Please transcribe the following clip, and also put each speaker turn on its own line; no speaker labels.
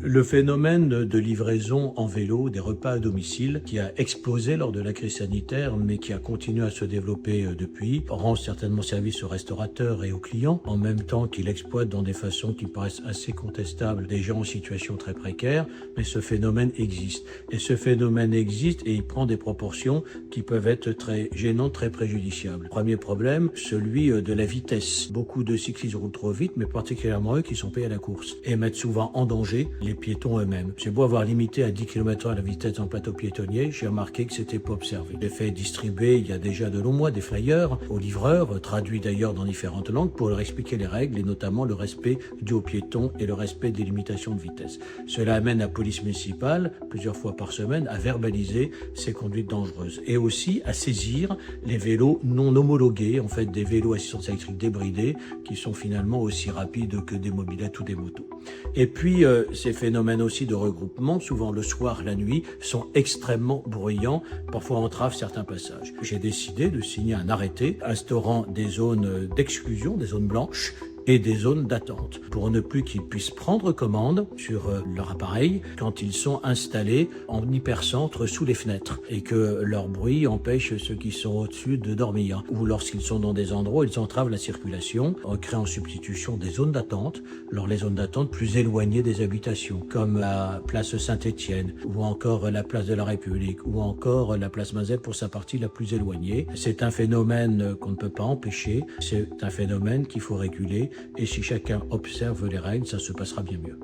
Le phénomène de livraison en vélo des repas à domicile, qui a explosé lors de la crise sanitaire, mais qui a continué à se développer depuis, rend certainement service aux restaurateurs et aux clients, en même temps qu'il exploite dans des façons qui paraissent assez contestables des gens en situation très précaire, mais ce phénomène existe. Et ce phénomène existe et il prend des proportions qui peuvent être très gênantes, très préjudiciables. Premier problème, celui de la vitesse. Beaucoup de cyclistes roulent trop vite, mais particulièrement eux qui sont payés à la course, et mettent souvent en danger les piétons eux-mêmes. J'ai beau avoir limité à 10 km/h la vitesse dans le plateau piétonnier, j'ai remarqué que c'était pas observé. J'ai fait distribuer il y a déjà de longs mois des flyers aux livreurs, traduits d'ailleurs dans différentes langues, pour leur expliquer les règles et notamment le respect dû aux piétons et le respect des limitations de vitesse. Cela amène la police municipale, plusieurs fois par semaine, à verbaliser ces conduites dangereuses et aussi à saisir les vélos non homologués, en fait des vélos assistance électrique débridés, qui sont finalement aussi rapides que des mobylettes ou des motos. Et puis, ces phénomènes aussi de regroupement, souvent le soir, la nuit, sont extrêmement bruyants, parfois entravent certains passages. J'ai décidé de signer un arrêté instaurant des zones d'exclusion, des zones blanches, et des zones d'attente, pour ne plus qu'ils puissent prendre commande sur leur appareil quand ils sont installés en hypercentre sous les fenêtres et que leur bruit empêche ceux qui sont au-dessus de dormir, ou lorsqu'ils sont dans des endroits où ils entravent la circulation, en créant en substitution des zones d'attente, les zones d'attente plus éloignées des habitations, comme la place Saint-Étienne, ou encore la place de la République, ou encore la place Mazet pour sa partie la plus éloignée. C'est un phénomène qu'on ne peut pas empêcher, c'est un phénomène qu'il faut réguler. Et si chacun observe les règles, ça se passera bien mieux.